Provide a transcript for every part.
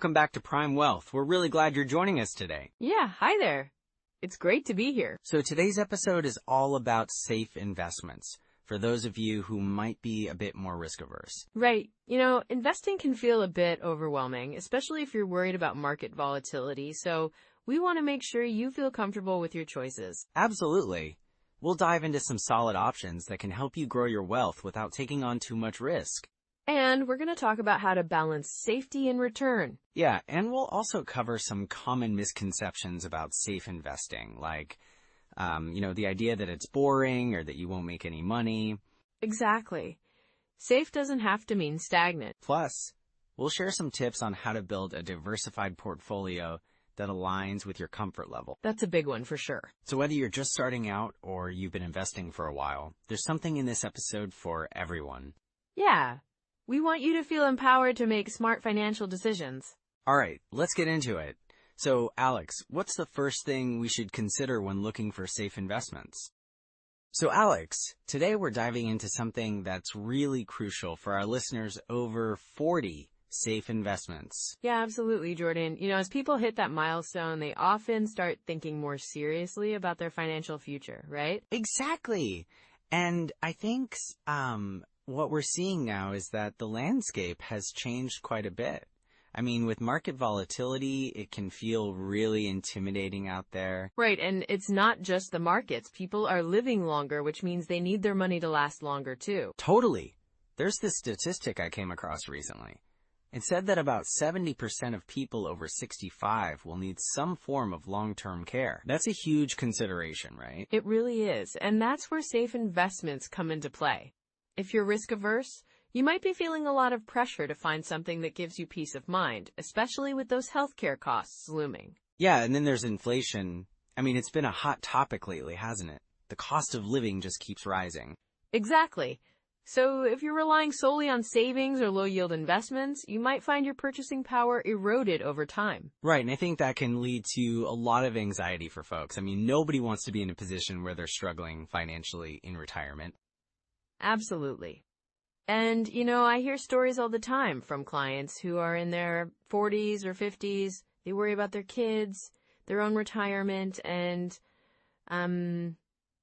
welcome back to Prime Wealth. We're really glad you're joining us today. Yeah, hi there. It's great to be here. So today's episode is all about safe investments for those of you who might be a bit more risk averse. Right. Investing can feel a bit overwhelming, especially if you're worried about market volatility. So we want to make sure you feel comfortable with your choices. Absolutely. We'll dive into some solid options that can help you grow your wealth without taking on too much risk. And we're going to talk about how to balance safety and return. Yeah, and we'll also cover some common misconceptions about safe investing, like, the idea that it's boring or that you won't make any money. Exactly. Safe doesn't have to mean stagnant. Plus, we'll share some tips on how to build a diversified portfolio that aligns with your comfort level. That's a big one for sure. So whether you're just starting out or you've been investing for a while, there's something in this episode for everyone. Yeah. We want you to feel empowered to make smart financial decisions. All right, let's get into it. So, Alex, what's the first thing we should consider when looking for safe investments? So, Alex, today we're diving into something that's really crucial for our listeners over 40 safe investments. Yeah, absolutely, Jordan. As people hit that milestone, they often start thinking more seriously about their financial future, right? Exactly. And I think what we're seeing now is that the landscape has changed quite a bit. I mean, with market volatility, it can feel really intimidating out there. Right, and it's not just the markets. People are living longer, which means they need their money to last longer, too. Totally. There's this statistic I came across recently. It said that about 70% of people over 65 will need some form of long-term care. That's a huge consideration, right? It really is, and that's where safe investments come into play. If you're risk-averse, you might be feeling a lot of pressure to find something that gives you peace of mind, especially with those healthcare costs looming. Yeah, and then there's inflation. I mean, it's been a hot topic lately, hasn't it? The cost of living just keeps rising. Exactly. So if you're relying solely on savings or low-yield investments, you might find your purchasing power eroded over time. Right, and I think that can lead to a lot of anxiety for folks. I mean, nobody wants to be in a position where they're struggling financially in retirement. Absolutely. And, I hear stories all the time from clients who are in their 40s or 50s. They worry about their kids, their own retirement, and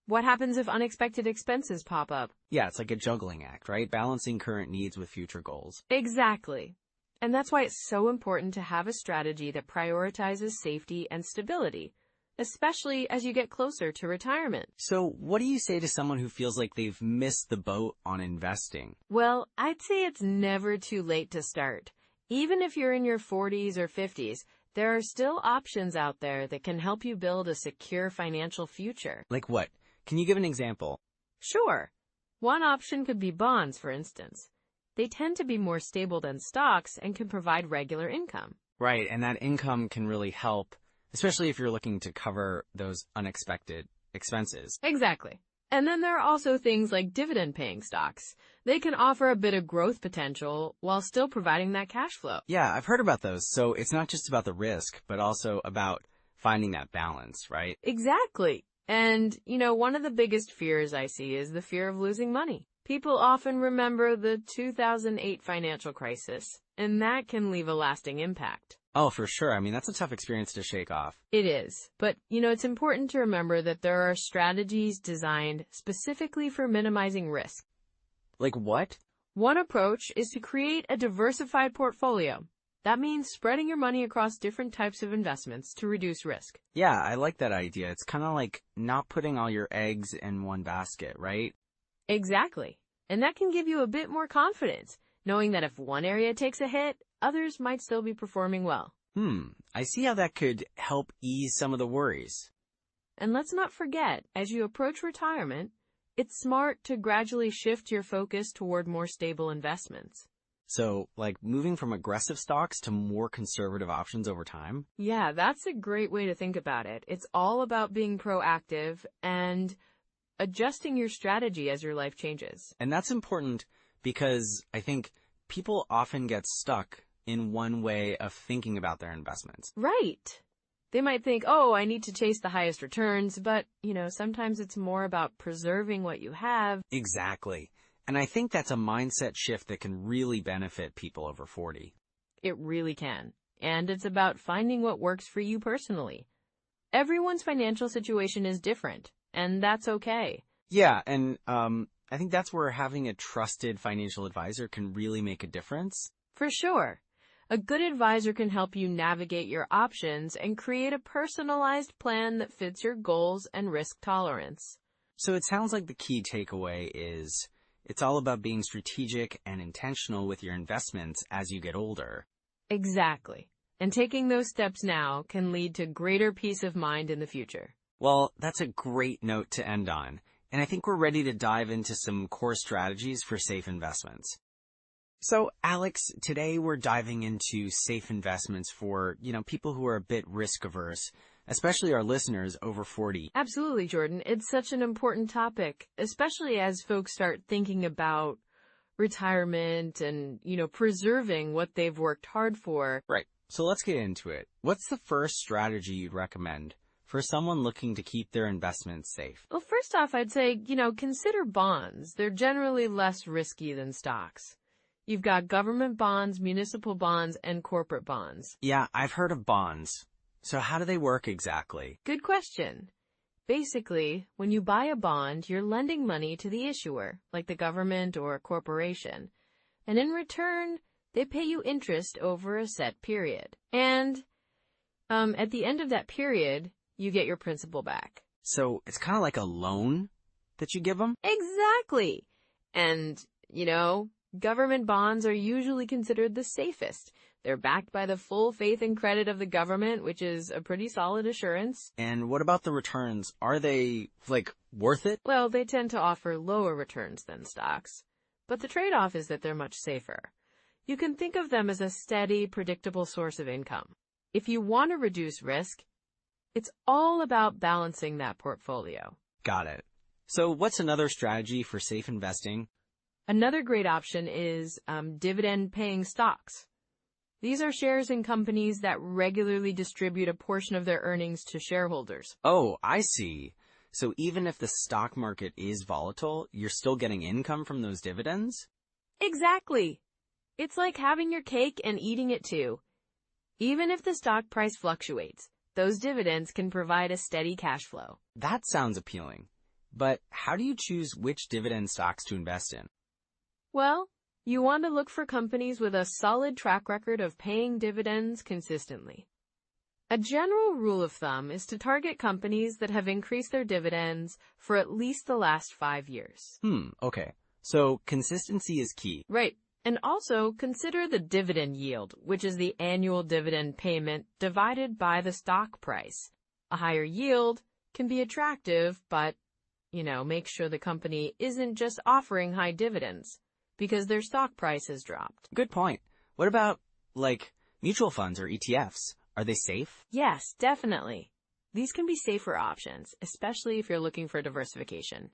what happens if unexpected expenses pop up? Yeah, it's like a juggling act, right? Balancing current needs with future goals. Exactly. And that's why it's so important to have a strategy that prioritizes safety and stability, especially as you get closer to retirement. So what do you say to someone who feels like they've missed the boat on investing? Well, I'd say it's never too late to start. Even if you're in your 40s or 50s, there are still options out there that can help you build a secure financial future. Like what? Can you give an example? Sure. One option could be bonds, for instance. They tend to be more stable than stocks and can provide regular income. Right, and that income can really help, especially if you're looking to cover those unexpected expenses. Exactly. And then there are also things like dividend-paying stocks. They can offer a bit of growth potential while still providing that cash flow. Yeah, I've heard about those. So it's not just about the risk, but also about finding that balance, right? Exactly. And, one of the biggest fears I see is the fear of losing money. People often remember the 2008 financial crisis, and that can leave a lasting impact. Oh, for sure. I mean, that's a tough experience to shake off. It is. But, it's important to remember that there are strategies designed specifically for minimizing risk. Like what? One approach is to create a diversified portfolio. That means spreading your money across different types of investments to reduce risk. Yeah, I like that idea. It's kind of like not putting all your eggs in one basket, right? Exactly. And that can give you a bit more confidence, knowing that if one area takes a hit, others might still be performing well. I see how that could help ease some of the worries. And let's not forget, as you approach retirement, it's smart to gradually shift your focus toward more stable investments. So, like moving from aggressive stocks to more conservative options over time? Yeah, that's a great way to think about it. It's all about being proactive and adjusting your strategy as your life changes. And that's important because I think people often get stuck in one way of thinking about their investments. Right. They might think, oh, I need to chase the highest returns, but, sometimes it's more about preserving what you have. Exactly. And I think that's a mindset shift that can really benefit people over 40. It really can. and it's about finding what works for you personally. Everyone's financial situation is different, and that's okay. Yeah, and I think that's where having a trusted financial advisor can really make a difference. For sure. A good advisor can help you navigate your options and create a personalized plan that fits your goals and risk tolerance. So it sounds like the key takeaway is it's all about being strategic and intentional with your investments as you get older. Exactly. And taking those steps now can lead to greater peace of mind in the future. Well, that's a great note to end on, and I think we're ready to dive into some core strategies for safe investments. So, Alex, today we're diving into safe investments for, people who are a bit risk averse, especially our listeners over 40. Absolutely, Jordan. It's such an important topic, especially as folks start thinking about retirement and, preserving what they've worked hard for. Right. So let's get into it. What's the first strategy you'd recommend for someone looking to keep their investments safe? Well, first off, I'd say, consider bonds. They're generally less risky than stocks. You've got government bonds, municipal bonds, and corporate bonds. Yeah, I've heard of bonds. So how do they work exactly? Good question. Basically, when you buy a bond, you're lending money to the issuer, like the government or a corporation. And in return, they pay you interest over a set period. And at the end of that period, you get your principal back. So it's kind of like a loan that you give them? Exactly. And, government bonds are usually considered the safest. They're backed by the full faith and credit of the government, which is a pretty solid assurance. And what about the returns? Are they, worth it? Well, they tend to offer lower returns than stocks. But the trade-off is that they're much safer. You can think of them as a steady, predictable source of income. If you want to reduce risk, it's all about balancing that portfolio. Got it. So what's another strategy for safe investing? Another great option is dividend-paying stocks. These are shares in companies that regularly distribute a portion of their earnings to shareholders. Oh, I see. So even if the stock market is volatile, you're still getting income from those dividends? Exactly. It's like having your cake and eating it too. Even if the stock price fluctuates, those dividends can provide a steady cash flow. That sounds appealing. But how do you choose which dividend stocks to invest in? Well, you want to look for companies with a solid track record of paying dividends consistently. A general rule of thumb is to target companies that have increased their dividends for at least the last 5 years. Okay. So consistency is key. Right. And also consider the dividend yield, which is the annual dividend payment divided by the stock price. A higher yield can be attractive, but, make sure the company isn't just offering high dividends, because their stock price has dropped. Good point. What about, mutual funds or ETFs? Are they safe? Yes, definitely. These can be safer options, especially if you're looking for diversification.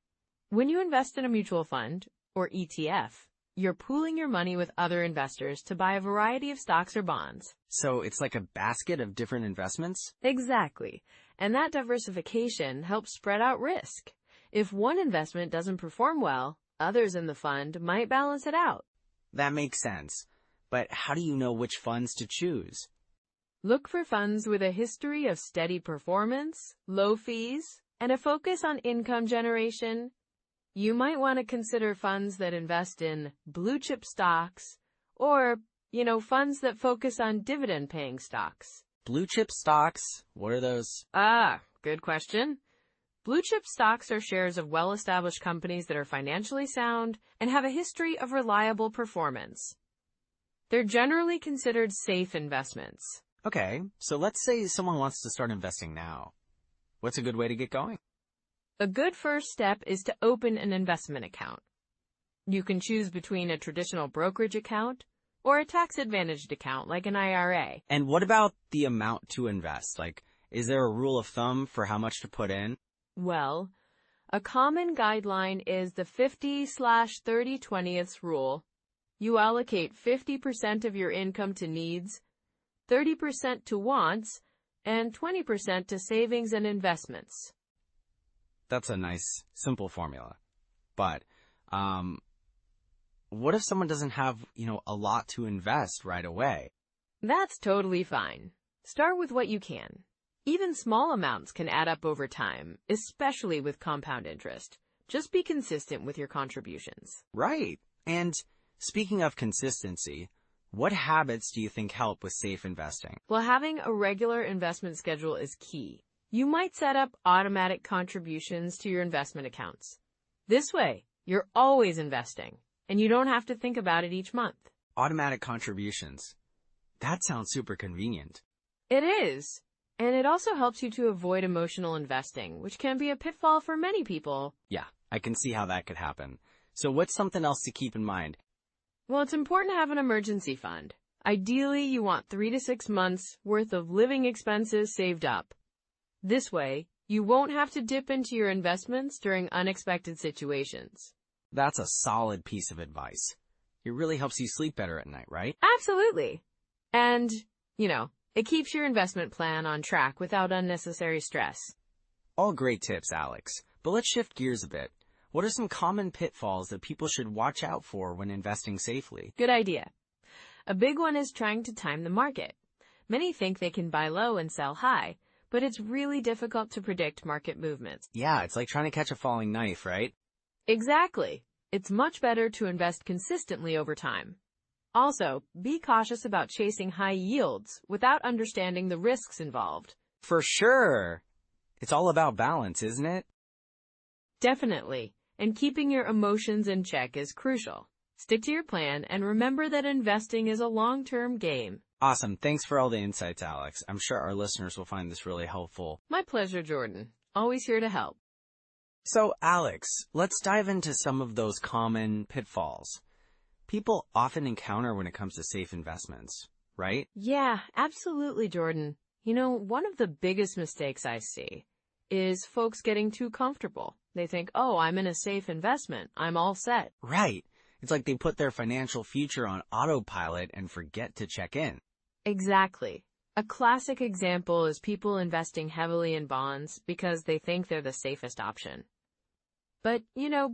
When you invest in a mutual fund, or ETF, you're pooling your money with other investors to buy a variety of stocks or bonds. So it's like a basket of different investments? Exactly. And that diversification helps spread out risk. If one investment doesn't perform well, others in the fund might balance it out. That makes sense. But how do you know which funds to choose? Look for funds with a history of steady performance, low fees, and a focus on income generation. You might want to consider funds that invest in blue-chip stocks or, funds that focus on dividend-paying stocks. Blue-chip stocks? What are those? Good question. Blue-chip stocks are shares of well-established companies that are financially sound and have a history of reliable performance. They're generally considered safe investments. Okay, so let's say someone wants to start investing now. What's a good way to get going? A good first step is to open an investment account. You can choose between a traditional brokerage account or a tax-advantaged account like an IRA. And what about the amount to invest? Is there a rule of thumb for how much to put in? Well, a common guideline is the 50/30/20 rule. You allocate 50% of your income to needs, 30% to wants, and 20% to savings and investments. That's a nice, simple formula. But what if someone doesn't have, a lot to invest right away? That's totally fine. Start with what you can. Even small amounts can add up over time, especially with compound interest. Just be consistent with your contributions. Right. And speaking of consistency, what habits do you think help with safe investing? Well, having a regular investment schedule is key. You might set up automatic contributions to your investment accounts. This way, you're always investing, and you don't have to think about it each month. Automatic contributions. That sounds super convenient. It is. And it also helps you to avoid emotional investing, which can be a pitfall for many people. Yeah, I can see how that could happen. So what's something else to keep in mind? Well, it's important to have an emergency fund. Ideally, you want 3 to 6 months worth of living expenses saved up. This way, you won't have to dip into your investments during unexpected situations. That's a solid piece of advice. It really helps you sleep better at night, right? Absolutely. And, it keeps your investment plan on track without unnecessary stress. All great tips, Alex. But let's shift gears a bit. What are some common pitfalls that people should watch out for when investing safely? Good idea. A big one is trying to time the market. Many think they can buy low and sell high, but it's really difficult to predict market movements. Yeah, it's like trying to catch a falling knife, right? Exactly. It's much better to invest consistently over time. Also, be cautious about chasing high yields without understanding the risks involved. For sure. It's all about balance, isn't it? Definitely. And keeping your emotions in check is crucial. Stick to your plan and remember that investing is a long-term game. Awesome. Thanks for all the insights, Alex. I'm sure our listeners will find this really helpful. My pleasure, Jordan. Always here to help. So, Alex, let's dive into some of those common pitfalls people often encounter when it comes to safe investments, right? Yeah, absolutely, Jordan. One of the biggest mistakes I see is folks getting too comfortable. They think, oh, I'm in a safe investment. I'm all set. Right. It's like they put their financial future on autopilot and forget to check in. Exactly. A classic example is people investing heavily in bonds because they think they're the safest option. But,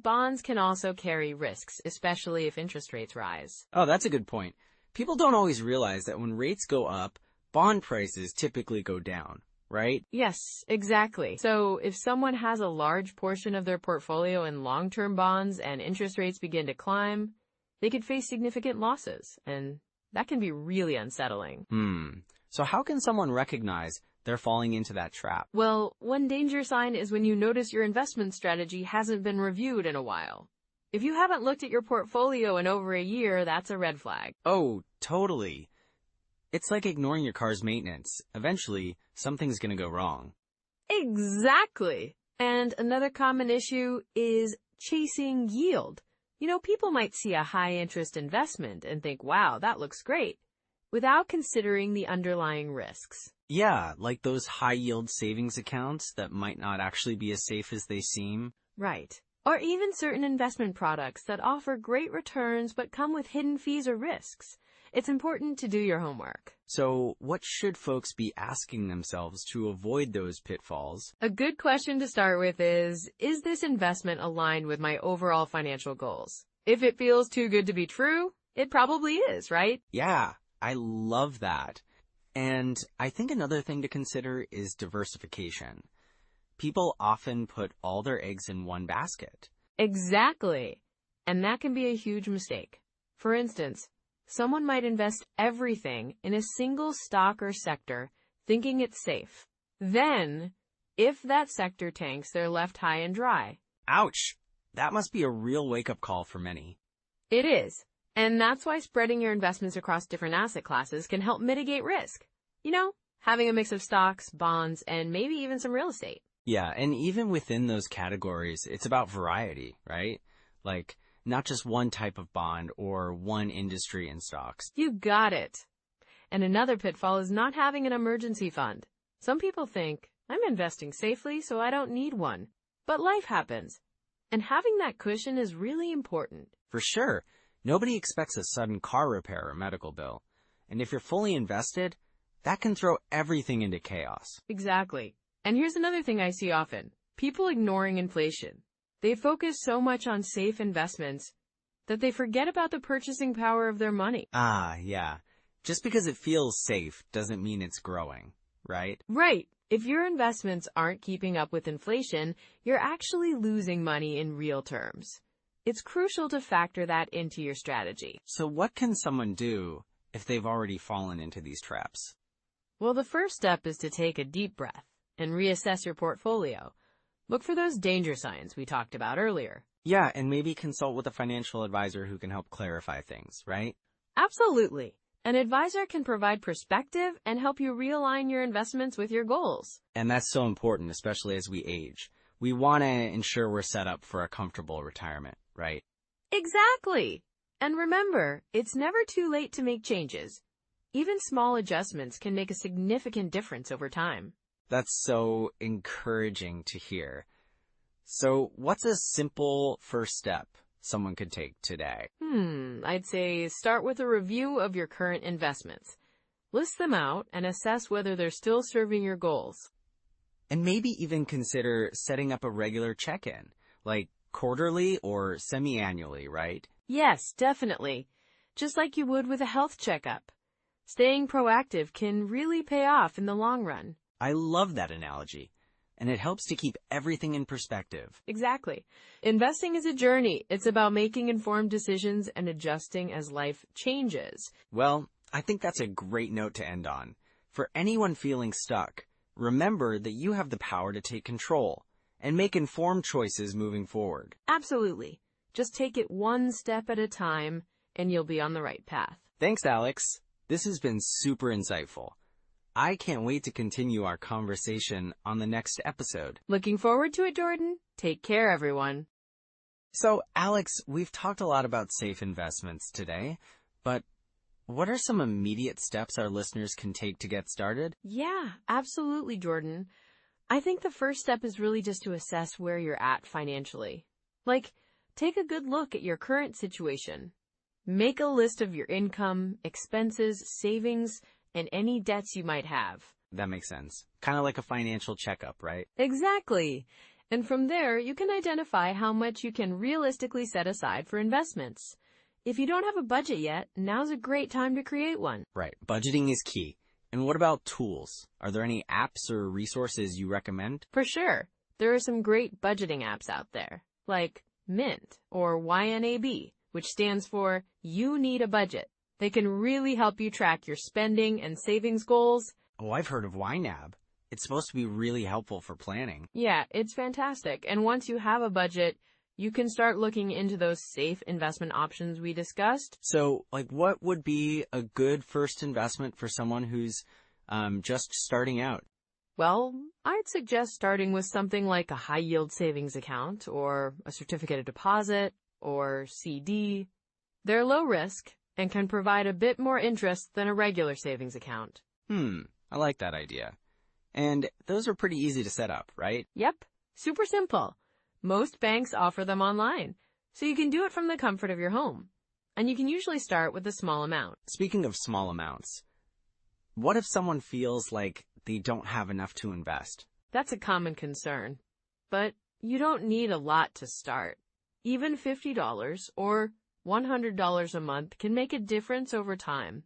bonds can also carry risks, especially if interest rates rise. Oh, that's a good point. People don't always realize that when rates go up, bond prices typically go down, right? Yes, exactly. So if someone has a large portion of their portfolio in long-term bonds and interest rates begin to climb, they could face significant losses, and that can be really unsettling. So how can someone recognize they're falling into that trap? Well, one danger sign is when you notice your investment strategy hasn't been reviewed in a while. If you haven't looked at your portfolio in over a year, that's a red flag. Oh, totally. It's like ignoring your car's maintenance. Eventually, something's going to go wrong. Exactly. And another common issue is chasing yield. People might see a high-interest investment and think, wow, that looks great, without considering the underlying risks. Yeah, like those high-yield savings accounts that might not actually be as safe as they seem. Right. Or even certain investment products that offer great returns but come with hidden fees or risks. It's important to do your homework. So, what should folks be asking themselves to avoid those pitfalls? A good question to start with is this investment aligned with my overall financial goals? If it feels too good to be true, it probably is, right? Yeah, I love that. And I think another thing to consider is diversification. People often put all their eggs in one basket. Exactly. And that can be a huge mistake. For instance, someone might invest everything in a single stock or sector, thinking it's safe. Then, if that sector tanks, they're left high and dry. Ouch! That must be a real wake-up call for many. It is. And that's why spreading your investments across different asset classes can help mitigate risk. Having a mix of stocks, bonds, and maybe even some real estate. Yeah, and even within those categories, it's about variety, right? Like, not just one type of bond or one industry in stocks. You got it. And another pitfall is not having an emergency fund. Some people think, I'm investing safely, so I don't need one. But life happens. And having that cushion is really important. For sure. Nobody expects a sudden car repair or medical bill. And if you're fully invested, that can throw everything into chaos. Exactly. And here's another thing I see often. People ignoring inflation. They focus so much on safe investments that they forget about the purchasing power of their money. Ah, yeah. Just because it feels safe doesn't mean it's growing, right? Right. If your investments aren't keeping up with inflation, you're actually losing money in real terms. It's crucial to factor that into your strategy. So what can someone do if they've already fallen into these traps? Well, the first step is to take a deep breath and reassess your portfolio. Look for those danger signs we talked about earlier. Yeah, and maybe consult with a financial advisor who can help clarify things, right? Absolutely. An advisor can provide perspective and help you realign your investments with your goals. And that's so important, especially as we age. We want to ensure we're set up for a comfortable retirement, right? Exactly. And remember, it's never too late to make changes. Even small adjustments can make a significant difference over time. That's so encouraging to hear. So what's a simple first step someone could take today? I'd say start with a review of your current investments. List them out and assess whether they're still serving your goals. And maybe even consider setting up a regular check-in, like quarterly or semi-annually, right? Yes, definitely. Just like you would with a health checkup. Staying proactive can really pay off in the long run. I love that analogy, and it helps to keep everything in perspective. Exactly. Investing is a journey. It's about making informed decisions and adjusting as life changes. Well, I think that's a great note to end on. For anyone feeling stuck, remember that you have the power to take control and make informed choices moving forward. Absolutely. Just take it one step at a time, and you'll be on the right path. Thanks, Alex. This has been super insightful. I can't wait to continue our conversation on the next episode. Looking forward to it, Jordan. Take care, everyone. So, Alex, we've talked a lot about safe investments today, but what are some immediate steps our listeners can take to get started? Yeah, absolutely, Jordan. I think the first step is really just to assess where you're at financially. Like, take a good look at your current situation. Make a list of your income, expenses, savings, and any debts you might have. That makes sense. Kind of like a financial checkup, right? Exactly. And from there, you can identify how much you can realistically set aside for investments. If you don't have a budget yet, now's a great time to create one. Right. Budgeting is key. And what about tools? Are there any apps or resources you recommend? For sure. There are some great budgeting apps out there, like Mint or YNAB, which stands for You Need a Budget. They can really help you track your spending and savings goals. Oh, I've heard of YNAB. It's supposed to be really helpful for planning. Yeah, it's fantastic. And once you have a budget, you can start looking into those safe investment options we discussed. So, what would be a good first investment for someone who's just starting out? Well, I'd suggest starting with something like a high-yield savings account or a certificate of deposit or CD. They're low risk and can provide a bit more interest than a regular savings account. I like that idea. And those are pretty easy to set up, right? Yep, super simple. Most banks offer them online, so you can do it from the comfort of your home. And you can usually start with a small amount. Speaking of small amounts, what if someone feels like they don't have enough to invest? That's a common concern. But you don't need a lot to start. Even $50 or $100 a month can make a difference over time,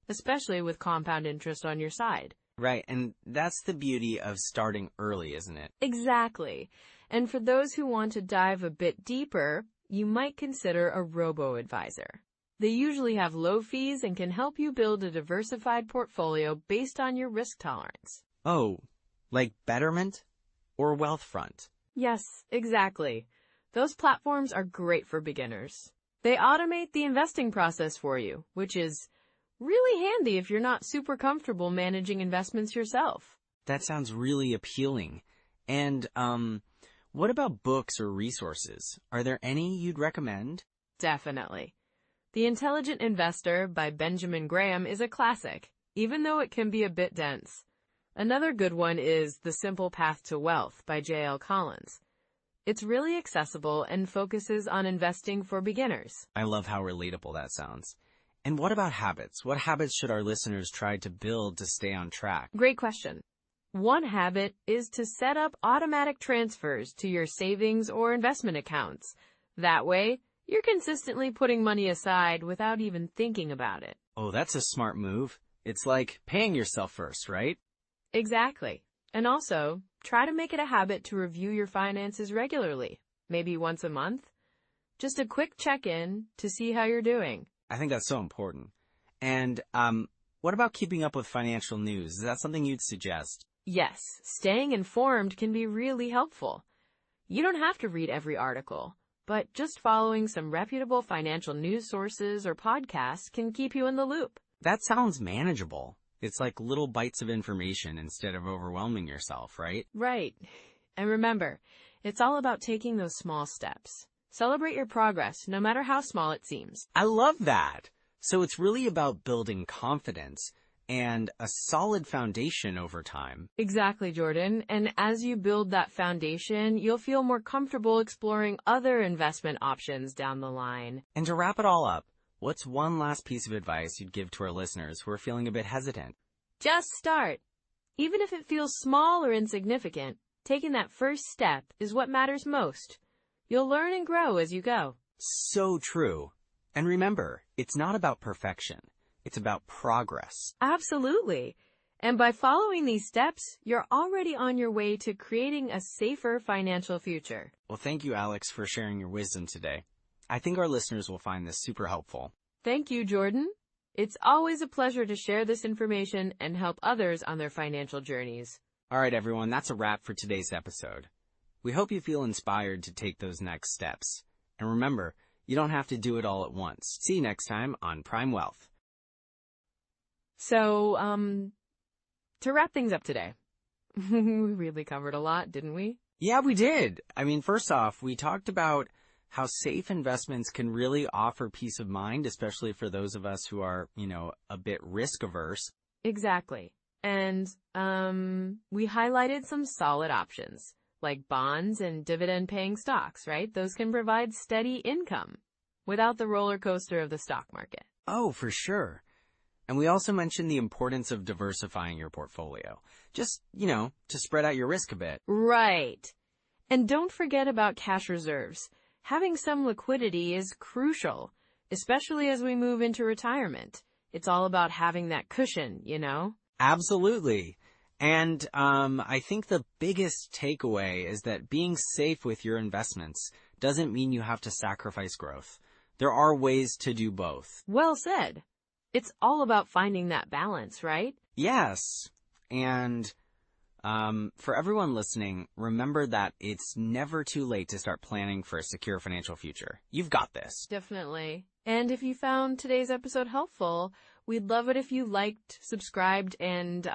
especially with compound interest on your side. Right, and that's the beauty of starting early, isn't it? Exactly. And for those who want to dive a bit deeper, you might consider a robo-advisor. They usually have low fees and can help you build a diversified portfolio based on your risk tolerance. Oh, like Betterment or Wealthfront? Yes, exactly. Those platforms are great for beginners. They automate the investing process for you, which is really handy if you're not super comfortable managing investments yourself. That sounds really appealing. And, what about books or resources? Are there any you'd recommend? Definitely. The Intelligent Investor by Benjamin Graham is a classic, even though it can be a bit dense. Another good one is The Simple Path to Wealth by J.L. Collins. It's really accessible and focuses on investing for beginners. I love how relatable that sounds. And what about habits? What habits should our listeners try to build to stay on track? Great question. One habit is to set up automatic transfers to your savings or investment accounts. That way, You're consistently putting money aside without even thinking about it. Oh, that's a smart move. It's like paying yourself first, right? Exactly. And also, try to make it a habit to review your finances regularly, maybe once a month. Just a quick check-in to see how you're doing. I think that's so important. And, what about keeping up with financial news? Is that something you'd suggest? Yes, staying informed can be really helpful. You don't have to read every article, but just following some reputable financial news sources or podcasts can keep you in the loop. That sounds manageable. It's like little bites of information instead of overwhelming yourself, right? Right. And remember, it's all about taking those small steps. Celebrate your progress, no matter how small it seems. I love that. So it's really about building confidence and a solid foundation over time. Exactly, Jordan. And as you build that foundation, you'll feel more comfortable exploring other investment options down the line. And to wrap it all up, what's one last piece of advice you'd give to our listeners who are feeling a bit hesitant? Just start. Even if it feels small or insignificant, taking that first step is what matters most. You'll learn and grow as you go. So true. And remember, it's not about perfection. It's about progress. Absolutely. And by following these steps, you're already on your way to creating a safer financial future. Well, thank you, Alex, for sharing your wisdom today. I think our listeners will find this super helpful. Thank you, Jordan. It's always a pleasure to share this information and help others on their financial journeys. All right, everyone, that's a wrap for today's episode. We hope you feel inspired to take those next steps. And remember, you don't have to do it all at once. See you next time on Prime Wealth. So, to wrap things up today, we really covered a lot, didn't we? Yeah, we did. I mean, first off, we talked about how safe investments can really offer peace of mind, especially for those of us who are, a bit risk averse. Exactly. And we highlighted some solid options, like bonds and dividend-paying stocks, right? Those can provide steady income without the roller coaster of the stock market. Oh, for sure. And we also mentioned the importance of diversifying your portfolio. Just, to spread out your risk a bit. Right. And don't forget about cash reserves. Having some liquidity is crucial, especially as we move into retirement. It's all about having that cushion, Absolutely. And I think the biggest takeaway is that being safe with your investments doesn't mean you have to sacrifice growth. There are ways to do both. Well said. It's all about finding that balance, right? Yes. And for everyone listening, remember that it's never too late to start planning for a secure financial future. You've got this. Definitely. And if you found today's episode helpful, we'd love it if you liked, subscribed, and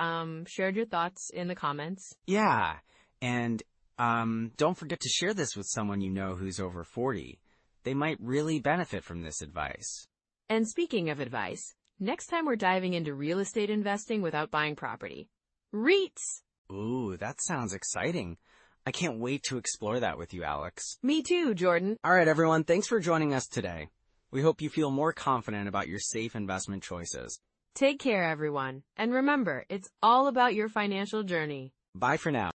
shared your thoughts in the comments. Yeah. And don't forget to share this with someone you know who's over 40. They might really benefit from this advice. And speaking of advice, next time we're diving into real estate investing without buying property. REITs! Ooh, that sounds exciting. I can't wait to explore that with you, Alex. Me too, Jordan. All right, everyone. Thanks for joining us today. We hope you feel more confident about your safe investment choices. Take care, everyone. And remember, it's all about your financial journey. Bye for now.